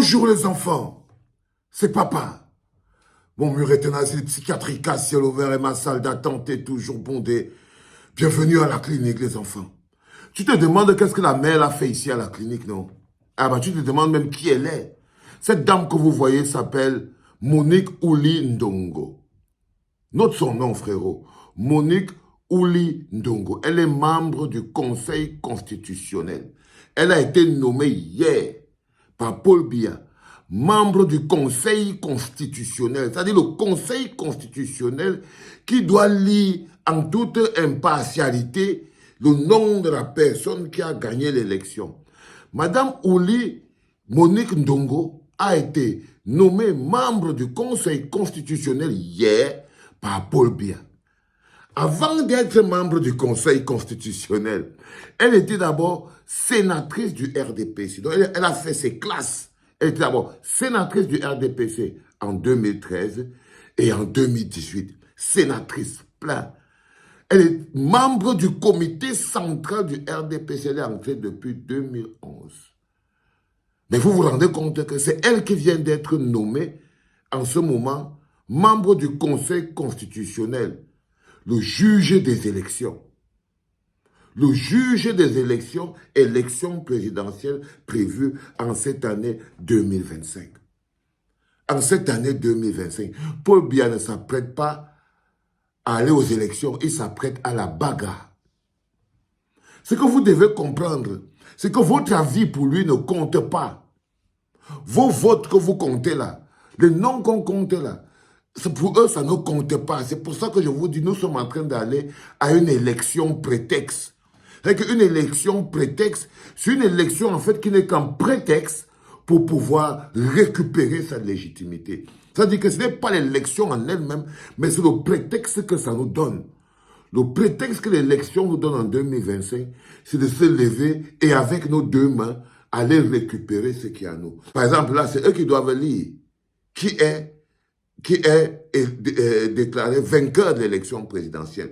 Bonjour les enfants, c'est papa. Mon mur est un asile psychiatrique à ciel ouvert et ma salle d'attente est toujours bondée. Bienvenue à la clinique les enfants. Tu te demandes qu'est-ce que la mère a fait ici à la clinique, non? Ah bah tu te demandes même qui elle est. Cette dame que vous voyez s'appelle Monique Ouli Ndongo. Note son nom frérot, Monique Ouli Ndongo. Elle est membre du Conseil constitutionnel. Elle a été nommée hier par Paul Biya, membre du Conseil constitutionnel, c'est-à-dire le Conseil constitutionnel qui doit lire en toute impartialité le nom de la personne qui a gagné l'élection. Madame Ouli Monique Ndongo a été nommée membre du Conseil constitutionnel hier par Paul Biya. Avant d'être membre du Conseil constitutionnel, elle était d'abord sénatrice du RDPC. Donc elle a fait ses classes. Elle était d'abord sénatrice du RDPC en 2013 et en 2018, sénatrice plein. Elle est membre du comité central du RDPC. Elle est entrée depuis 2011. Mais vous vous rendez compte que c'est elle qui vient d'être nommée en ce moment membre du Conseil constitutionnel. Le juge des élections. Le juge des élections, élections présidentielles prévues en cette année 2025. En cette année 2025, Paul Biya ne s'apprête pas à aller aux élections, il s'apprête à la bagarre. Ce que vous devez comprendre, c'est que votre avis pour lui ne compte pas. Vos votes que vous comptez là, les noms qu'on compte là, pour eux, ça ne compte pas. C'est pour ça que je vous dis, nous sommes en train d'aller à une élection prétexte. C'est qu'une élection prétexte, c'est une élection en fait qui n'est qu'un prétexte pour pouvoir récupérer sa légitimité. C'est-à-dire que ce n'est pas l'élection en elle-même, mais c'est le prétexte que ça nous donne. Le prétexte que l'élection nous donne en 2025, c'est de se lever et avec nos deux mains, aller récupérer ce qu'il y a à nous. Par exemple, là, c'est eux qui doivent lire qui est déclaré vainqueur de l'élection présidentielle.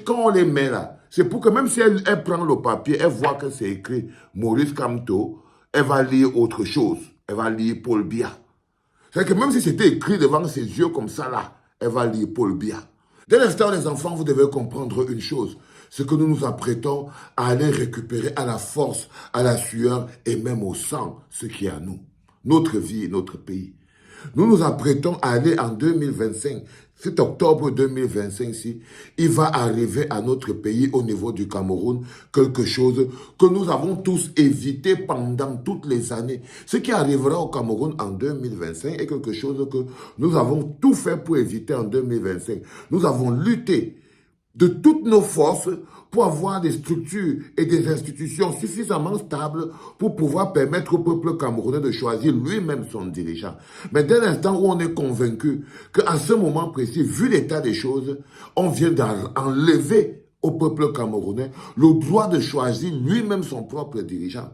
Quand on les met là, c'est pour que même si elle prend le papier, elle voit que c'est écrit Maurice Kamto, elle va lire autre chose. Elle va lire Paul Biya. C'est que même si c'était écrit devant ses yeux comme ça là, elle va lire Paul Biya. Dès l'instant, les enfants, vous devez comprendre une chose. C'est que nous nous apprêtons à aller récupérer à la force, à la sueur et même au sang ce qui est à nous. Notre vie et notre pays. Nous nous apprêtons à aller en 2025, cet octobre 2025-ci, il va arriver à notre pays, au niveau du Cameroun, quelque chose que nous avons tous évité pendant toutes les années. Ce qui arrivera au Cameroun en 2025 est quelque chose que nous avons tout fait pour éviter en 2025. Nous avons lutté de toutes nos forces pour avoir des structures et des institutions suffisamment stables pour pouvoir permettre au peuple camerounais de choisir lui-même son dirigeant. Mais dès l'instant où on est convaincu qu'à ce moment précis, vu l'état des choses, on vient d'enlever au peuple camerounais le droit de choisir lui-même son propre dirigeant.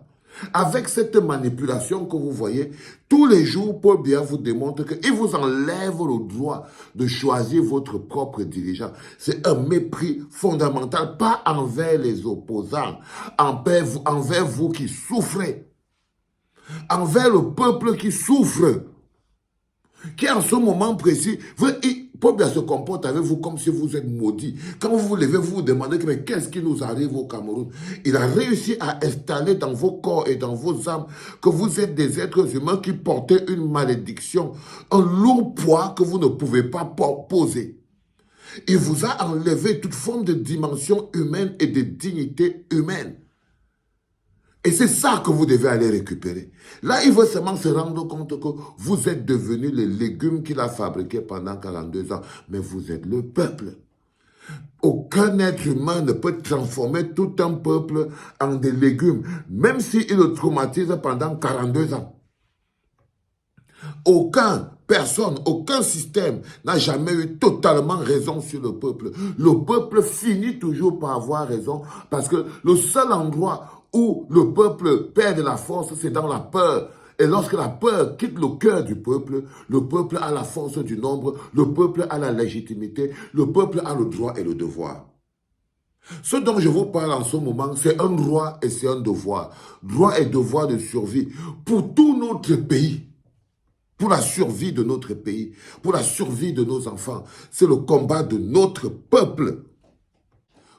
Avec cette manipulation que vous voyez, tous les jours, Paul Biya vous démontre qu'il vous enlève le droit de choisir votre propre dirigeant. C'est un mépris fondamental, pas envers les opposants, envers vous qui souffrez, envers le peuple qui souffre, qui en ce moment précis, Paul Biya se comporte avec vous comme si vous êtes maudit. Quand vous vous levez, vous vous demandez mais qu'est-ce qui nous arrive au Cameroun? Il a réussi à installer dans vos corps et dans vos âmes que vous êtes des êtres humains qui portaient une malédiction, un lourd poids que vous ne pouvez pas poser. Il vous a enlevé toute forme de dimension humaine et de dignité humaine. Et c'est ça que vous devez aller récupérer. Là, il faut seulement se rendre compte que vous êtes devenus les légumes qu'il a fabriqués pendant 42 ans. Mais vous êtes le peuple. Aucun être humain ne peut transformer tout un peuple en des légumes, même s'il le traumatise pendant 42 ans. Personne, aucun système n'a jamais eu totalement raison sur le peuple. Le peuple finit toujours par avoir raison parce que le seul endroit où le peuple perd de la force, c'est dans la peur. Et lorsque la peur quitte le cœur du peuple, le peuple a la force du nombre, le peuple a la légitimité, le peuple a le droit et le devoir. Ce dont je vous parle en ce moment, c'est un droit et c'est un devoir. Droit et devoir de survie pour tout notre pays. pour la survie de notre pays, pour la survie de nos enfants. C'est le combat de notre peuple.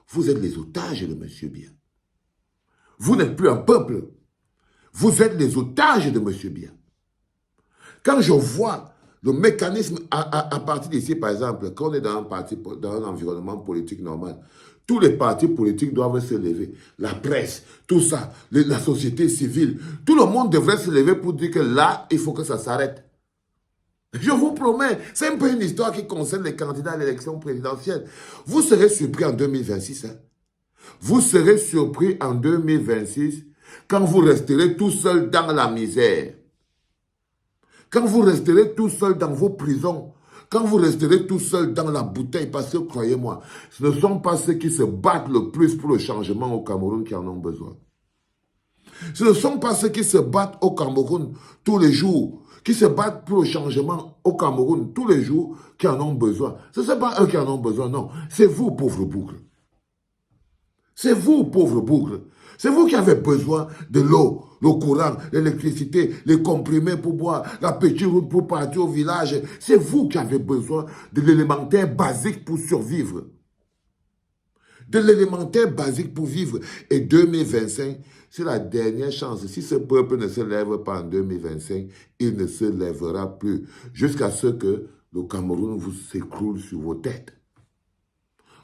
Vous êtes les otages de M. Biya. Vous n'êtes plus un peuple. Vous êtes les otages de M. Biya. Quand je vois le mécanisme à partir d'ici, par exemple, quand on est dans un environnement politique normal, tous les partis politiques doivent se lever. La presse, tout ça, la société civile, tout le monde devrait se lever pour dire que là, il faut que ça s'arrête. Je vous promets, c'est un peu une histoire qui concerne les candidats à l'élection présidentielle. Vous serez surpris en 2026. Hein? Vous serez surpris en 2026 quand vous resterez tout seul dans la misère. Quand vous resterez tout seul dans vos prisons. Quand vous resterez tout seul dans la bouteille. Parce que croyez-moi, ce ne sont pas ceux qui se battent le plus pour le changement au Cameroun qui en ont besoin. Ce ne sont pas ceux qui se battent au Cameroun tous les jours, qui se battent pour le changement au Cameroun tous les jours, qui en ont besoin. Ce ne sont pas eux qui en ont besoin, non. C'est vous, pauvres boucles. C'est vous, pauvres boucles. C'est vous qui avez besoin de l'eau, le courant, l'électricité, les comprimés pour boire, la petite route pour partir au village. C'est vous qui avez besoin de l'élémentaire basique pour survivre. De l'élémentaire basique pour vivre. Et 2025, c'est la dernière chance. Si ce peuple ne se lève pas en 2025, il ne se lèvera plus. Jusqu'à ce que le Cameroun vous s'écroule sur vos têtes.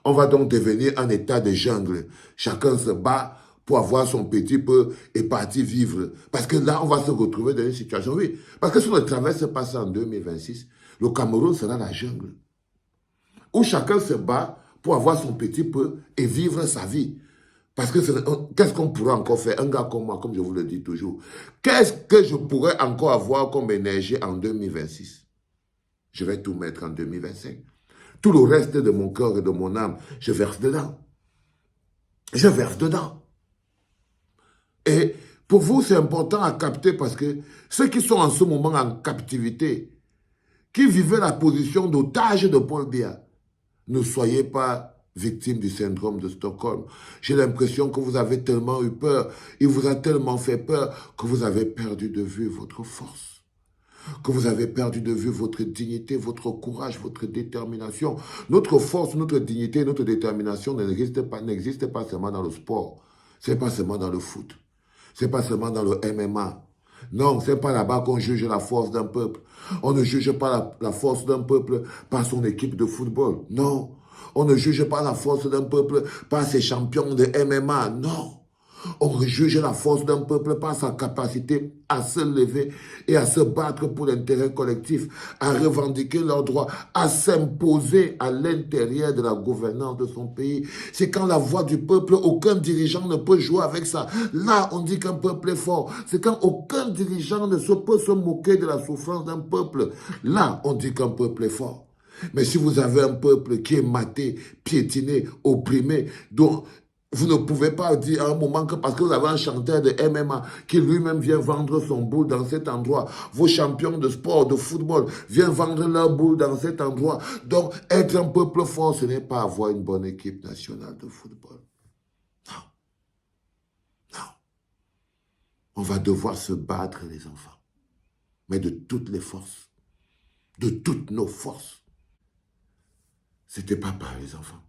On va donc devenir un état de jungle. Chacun se bat pour avoir son petit peu et partir vivre. Parce que là, on va se retrouver dans une situation, oui. Parce que si le travail se passe en 2026, le Cameroun sera la jungle. Où chacun se bat pour avoir son petit peu et vivre sa vie. Parce que qu'est-ce qu'on pourrait encore faire? Un gars comme moi, comme je vous le dis toujours. Qu'est-ce que je pourrais encore avoir comme énergie en 2026? Je vais tout mettre en 2025. Tout le reste de mon cœur et de mon âme, je verse dedans. Je verse dedans. Et pour vous, c'est important à capter parce que ceux qui sont en ce moment en captivité, qui vivaient la position d'otage de Paul Biya, ne soyez pas victime du syndrome de Stockholm. J'ai l'impression que vous avez tellement eu peur, il vous a tellement fait peur que vous avez perdu de vue votre force. Que vous avez perdu de vue votre dignité, votre courage, votre détermination. Notre force, notre dignité, notre détermination n'existe pas seulement dans le sport. Ce n'est pas seulement dans le foot. Ce n'est pas seulement dans le MMA. Non, ce n'est pas là-bas qu'on juge la force d'un peuple. On ne juge pas la force d'un peuple par son équipe de football. Non. On ne juge pas la force d'un peuple par ses champions de MMA. Non. On juge la force d'un peuple par sa capacité à se lever et à se battre pour l'intérêt collectif, à revendiquer leurs droits, à s'imposer à l'intérieur de la gouvernance de son pays. C'est quand la voix du peuple, aucun dirigeant ne peut jouer avec ça. Là, on dit qu'un peuple est fort. C'est quand aucun dirigeant ne peut se moquer de la souffrance d'un peuple. Là, on dit qu'un peuple est fort. Mais si vous avez un peuple qui est maté, piétiné, opprimé, dont vous ne pouvez pas dire à un moment que parce que vous avez un chanteur de MMA qui lui-même vient vendre son boule dans cet endroit, vos champions de sport, de football viennent vendre leur boule dans cet endroit. Donc, être un peuple fort, ce n'est pas avoir une bonne équipe nationale de football. Non. Non. On va devoir se battre, les enfants. Mais de toutes les forces. De toutes nos forces. C'était pas par les enfants.